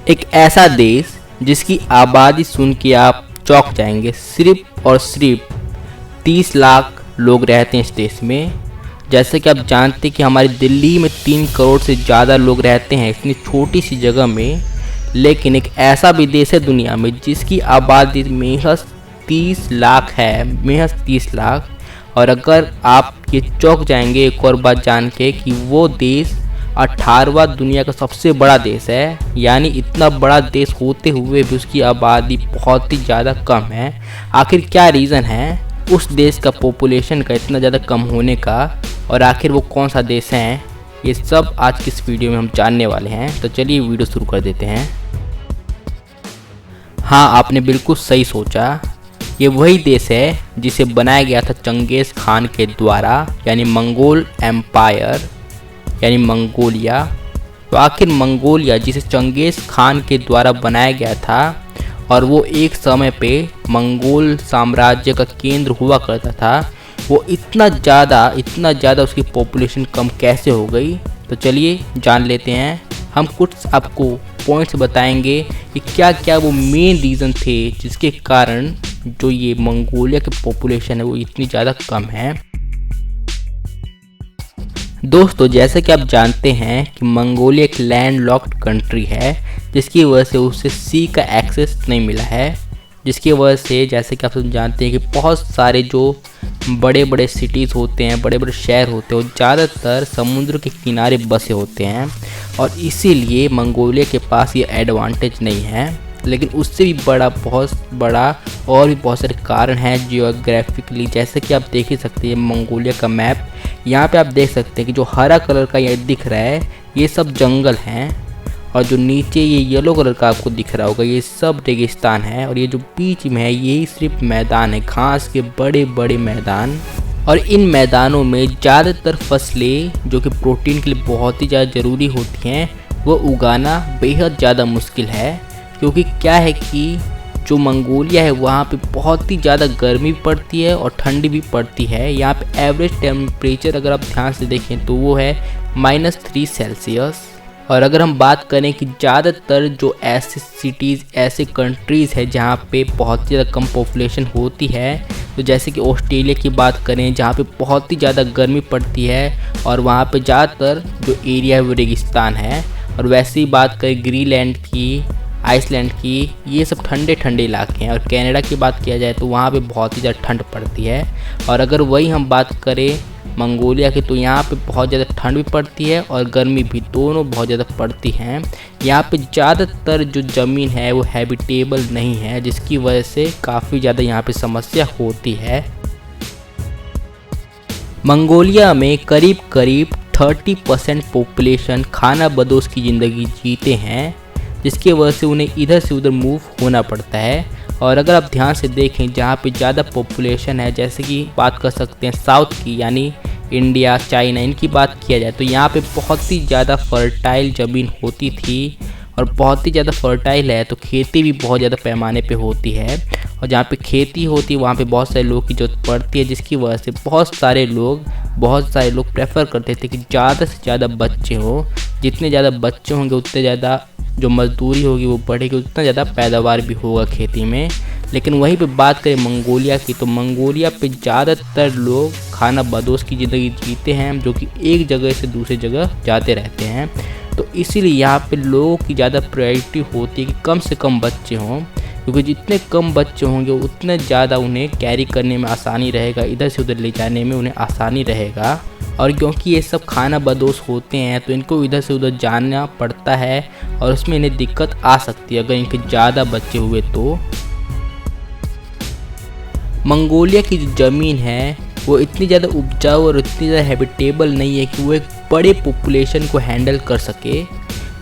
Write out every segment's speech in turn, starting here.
एक ऐसा देश जिसकी आबादी सुन के आप चौंक जाएंगे। सिर्फ और सिर्फ 30 लाख लोग रहते हैं इस देश में। जैसे कि आप जानते हैं कि हमारी दिल्ली में 3 करोड़ से ज़्यादा लोग रहते हैं इतनी छोटी सी जगह में। लेकिन एक ऐसा भी देश है दुनिया में जिसकी आबादी महज 30 लाख है, महज 30 लाख। और अगर आप ये चौंक जाएंगे एक और बात जान के कि वो देश 18वां दुनिया का सबसे बड़ा देश है। यानी इतना बड़ा देश होते हुए भी उसकी आबादी बहुत ही ज़्यादा कम है। आखिर क्या रीज़न है उस देश का पॉपुलेशन का इतना ज़्यादा कम होने का, और आखिर वो कौन सा देश है, ये सब आज की इस वीडियो में हम जानने वाले हैं। तो चलिए वीडियो शुरू कर देते हैं। हाँ, आपने बिल्कुल सही सोचा, ये वही देश है जिसे बनाया गया था चंगेज़ खान के द्वारा, यानी मंगोल एम्पायर यानी मंगोलिया। तो आखिर मंगोलिया जिसे चंगेज़ खान के द्वारा बनाया गया था और वो एक समय पे मंगोल साम्राज्य का केंद्र हुआ करता था, वो इतना ज़्यादा उसकी पॉपुलेशन कम कैसे हो गई। तो चलिए जान लेते हैं। हम कुछ आपको पॉइंट्स बताएंगे कि क्या क्या वो मेन रीज़न थे जिसके कारण जो ये मंगोलिया की पॉपुलेशन है वो इतनी ज़्यादा कम है। दोस्तों, जैसे कि आप जानते हैं कि मंगोलिया एक लैंड लॉक्ड कंट्री है जिसकी वजह से उसे सी का एक्सेस नहीं मिला है। जिसकी वजह से जैसे कि आप सब जानते हैं कि बहुत सारे जो बड़े बड़े सिटीज़ होते हैं, बड़े बड़े शहर होते हैं, वो ज़्यादातर समुद्र के किनारे बसे होते हैं और इसीलिए मंगोलिया के पास ये एडवांटेज नहीं है। लेकिन उससे भी बहुत बड़ा और भी बहुत सारे कारण हैं जियोग्राफिकली। जैसे कि आप देख ही सकते हैं मंगोलिया का मैप, यहाँ पे आप देख सकते हैं कि जो हरा कलर का ये दिख रहा है ये सब जंगल हैं, और जो नीचे ये येलो कलर का आपको दिख रहा होगा ये सब रेगिस्तान है, और ये जो बीच में है यही सिर्फ मैदान है, घास के बड़े बड़े मैदान। और इन मैदानों में ज़्यादातर फसलें जो कि प्रोटीन के लिए बहुत ही ज़्यादा ज़रूरी होती हैं वो उगाना बेहद ज़्यादा मुश्किल है। क्योंकि क्या है कि जो मंगोलिया है वहाँ पे बहुत ही ज़्यादा गर्मी भी पड़ती है और ठंडी भी पड़ती है। यहाँ पे एवरेज टेम्परेचर अगर आप ध्यान से देखें तो वो है -3 सेल्सियस। और अगर हम बात करें कि ज़्यादातर जो ऐसे सिटीज़, ऐसे कंट्रीज़ है जहाँ पे बहुत ही ज़्यादा कम पॉपुलेशन होती है, तो जैसे कि ऑस्ट्रेलिया की बात करें जहाँ पे बहुत ही ज़्यादा गर्मी पड़ती है और वहाँ पे ज़्यादातर जो एरिया है वो रेगिस्तान है। और वैसे ही बात करें ग्रीनलैंड की, आइसलैंड की, ये सब ठंडे ठंडे इलाके हैं। और कनाडा की बात किया जाए तो वहाँ पे बहुत ही ज़्यादा ठंड पड़ती है। और अगर वही हम बात करें मंगोलिया की तो यहाँ पे बहुत ज़्यादा ठंड भी पड़ती है और गर्मी भी, दोनों बहुत ज़्यादा पड़ती हैं। यहाँ पे ज़्यादातर जो ज़मीन है वो हैबिटेबल नहीं है, जिसकी वजह से काफ़ी ज़्यादा यहाँ पे समस्या होती है। मंगोलिया में करीब 30% पॉपुलेशन खानाबदोश की ज़िंदगी जीते हैं, जिसकी वजह से उन्हें इधर से उधर मूव होना पड़ता है। और अगर आप ध्यान से देखें जहाँ पे ज़्यादा पॉपुलेशन है, जैसे कि बात कर सकते हैं साउथ की, यानी इंडिया, चाइना, इनकी बात किया जाए तो यहाँ पे बहुत ही ज़्यादा फर्टाइल ज़मीन होती थी और बहुत ही ज़्यादा फर्टाइल है, तो खेती भी बहुत ज़्यादा पैमाने पे होती है। और जहाँ पे खेती होती है वहाँ पे बहुत सारे लोग की ज़रूरत पड़ती है, जिसकी वजह से बहुत सारे लोग प्रेफर करते थे कि ज़्यादा से ज़्यादा बच्चे हों। जितने ज़्यादा बच्चे होंगे उतने ज़्यादा जो मजदूरी होगी वो बढ़ेगी, उतना ज़्यादा पैदावार भी होगा खेती में। लेकिन वहीं पे बात करें मंगोलिया की तो मंगोलिया पे ज़्यादातर लोग खानाबदोश की ज़िंदगी जीते हैं, जो कि एक जगह से दूसरी जगह जाते रहते हैं। तो इसीलिए यहाँ पे लोगों की ज़्यादा प्रायोरिटी होती है कि कम से कम बच्चे हों, क्योंकि जितने कम बच्चे होंगे उतने ज़्यादा उन्हें कैरी करने में आसानी रहेगा, इधर से उधर ले जाने में उन्हें आसानी रहेगा। और क्योंकि ये सब खानाबदोश होते हैं तो इनको इधर से उधर जाना पड़ता है और उसमें इन्हें दिक्कत आ सकती है अगर इनके ज़्यादा बच्चे हुए तो। मंगोलिया की जो ज़मीन है वो इतनी ज़्यादा उपजाऊ और इतनी ज़्यादा हैबिटेबल नहीं है कि वो एक बड़े पॉपुलेशन को हैंडल कर सके।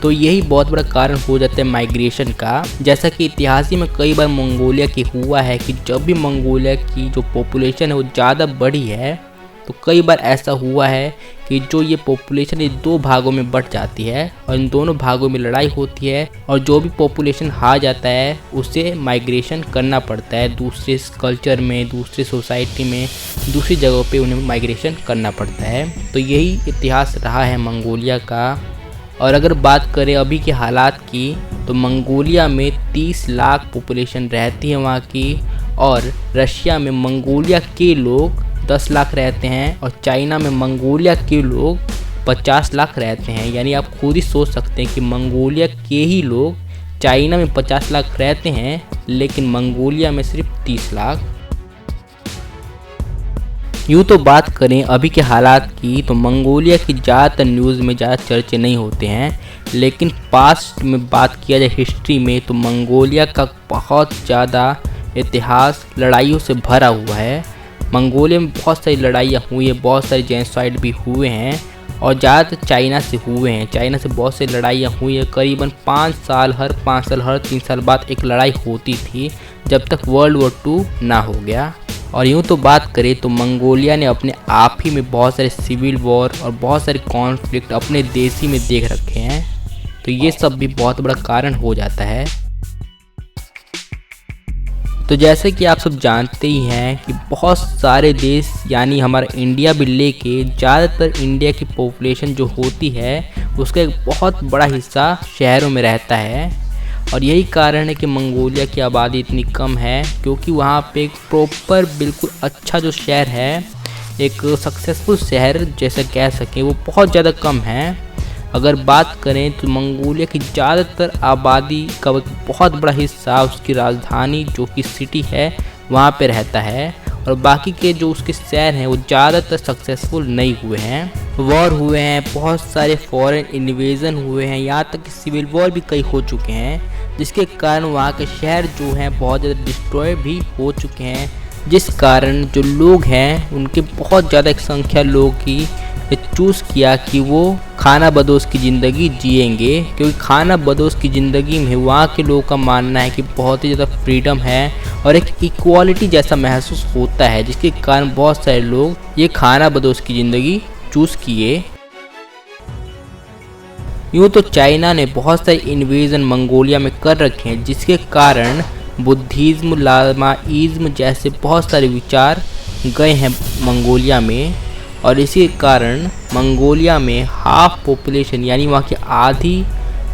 तो यही बहुत बड़ा कारण हो जाता है माइग्रेशन का। जैसा कि इतिहास में कई बार मंगोलिया की हुआ है कि जब भी मंगोलिया की जो पॉपुलेशन है वो ज़्यादा बढ़ी है तो कई बार ऐसा हुआ है कि जो ये पॉपुलेशन ये 2 भागों में बट जाती है और इन दोनों भागों में लड़ाई होती है, और जो भी पॉपुलेशन हार जाता है उसे माइग्रेशन करना पड़ता है दूसरे कल्चर में, दूसरे सोसाइटी में, दूसरी जगहों पे उन्हें माइग्रेशन करना पड़ता है। तो यही इतिहास रहा है मंगोलिया का। और अगर बात करें अभी के हालात की तो मंगोलिया में 30 लाख पॉपुलेशन रहती है वहाँ की, और रशिया में मंगोलिया के लोग 10 लाख रहते हैं, और चाइना में मंगोलिया के लोग 50 लाख रहते हैं। यानी आप खुद ही सोच सकते हैं कि मंगोलिया के ही लोग चाइना में 50 लाख रहते हैं, लेकिन मंगोलिया में सिर्फ 30 लाख। यूँ तो बात करें अभी के हालात की, तो मंगोलिया की ज़्यादातर न्यूज़ में ज़्यादा चर्चे नहीं होते हैं, लेकिन पास्ट में बात किया जाए हिस्ट्री में, तो मंगोलिया का बहुत ज़्यादा इतिहास लड़ाइयों से भरा हुआ है। मंगोलिया में बहुत सारी लड़ाइयाँ हुई है, बहुत सारे जेनोसाइड भी हुए हैं, और ज़्यादातर चाइना से हुए हैं। चाइना से बहुत सी लड़ाइयाँ हुई है, करीबन 5 साल, हर 3 साल बाद एक लड़ाई होती थी, जब तक वर्ल्ड वॉर 2 ना हो गया। और यूँ तो बात करें तो मंगोलिया ने अपने आप ही में बहुत सारे सिविल वॉर और बहुत सारे कॉन्फ्लिक्ट अपने देश ही में देख रखे हैं, तो ये सब भी बहुत बड़ा कारण हो जाता है। तो जैसे कि आप सब जानते ही हैं कि बहुत सारे देश, यानी हमारा इंडिया भी लेके, ज़्यादातर इंडिया की पॉपुलेशन जो होती है उसका एक बहुत बड़ा हिस्सा शहरों में रहता है, और यही कारण है कि मंगोलिया की आबादी इतनी कम है, क्योंकि वहाँ पे एक प्रॉपर बिल्कुल अच्छा जो शहर है, एक सक्सेसफुल शहर जैसे कह सकें, वो बहुत ज़्यादा कम है। अगर बात करें तो मंगोलिया की ज़्यादातर आबादी का एक बहुत बड़ा हिस्सा उसकी राजधानी जो कि सिटी है वहाँ पे रहता है, और बाकी के जो उसके शहर हैं वो ज़्यादातर सक्सेसफुल नहीं हुए हैं। वॉर हुए हैं, बहुत सारे फॉरेन इन्वेजन हुए हैं, यहाँ तक कि सिविल वॉर भी कई हो चुके हैं, जिसके कारण वहाँ के शहर जो हैं बहुत ज़्यादा डिस्ट्रॉय भी हो चुके हैं, जिस कारण जो लोग हैं उनके बहुत ज़्यादा एक संख्या लोग की चूज़ किया कि वो खाना बदोश की ज़िंदगी जिएंगे, क्योंकि खाना बदोश की ज़िंदगी में वहाँ के लोगों का मानना है कि बहुत ही ज़्यादा फ्रीडम है और एक इक्वालिटी जैसा महसूस होता है, जिसके कारण बहुत सारे लोग ये खाना बदोश की ज़िंदगी चूज़ किए। यूँ तो चाइना ने बहुत सारे इन्वेजन मंगोलिया में कर रखे हैं, जिसके कारण बुद्धिज़्म, लामाइज़्म जैसे बहुत सारे विचार गए हैं मंगोलिया में, और इसी कारण मंगोलिया में हाफ पॉपुलेशन, यानी वहाँ की आधी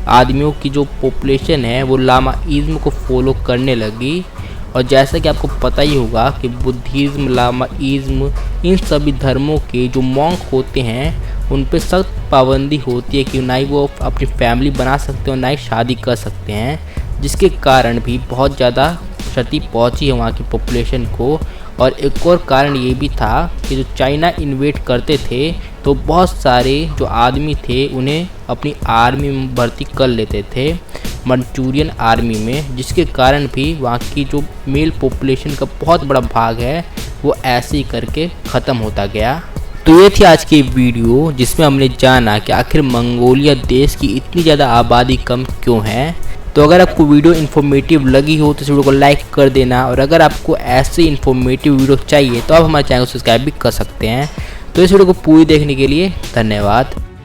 आदमियों की जो पॉपुलेशन है वो लामाइज़्म को फॉलो करने लगी। और जैसा कि आपको पता ही होगा कि बुद्धिज़्म, लामाइज़्म, इन सभी धर्मों के जो मॉन्क होते हैं उन पे सख्त पाबंदी होती है कि ना ही वो अपनी फैमिली बना सकते हैं और ना ही शादी कर सकते हैं, जिसके कारण भी बहुत ज़्यादा क्षति पहुंची है वहाँ की पॉपुलेशन को। और एक और कारण ये भी था कि जो चाइना इन्वेट करते थे तो बहुत सारे जो आदमी थे उन्हें अपनी आर्मी में भर्ती कर लेते थे, मंचूरियन आर्मी में, जिसके कारण भी वहाँ की जो मेल पॉपुलेशन का बहुत बड़ा भाग है वो ऐसे ही करके ख़त्म होता गया। तो ये थी आज की वीडियो, जिसमें हमने जाना कि आखिर मंगोलिया देश की इतनी ज़्यादा आबादी कम क्यों है। तो अगर आपको वीडियो इन्फॉर्मेटिव लगी हो तो इस वीडियो को लाइक कर देना, और अगर आपको ऐसे इन्फॉर्मेटिव वीडियो चाहिए तो आप हमारे चैनल को सब्सक्राइब भी कर सकते हैं। तो इस वीडियो को पूरी देखने के लिए धन्यवाद।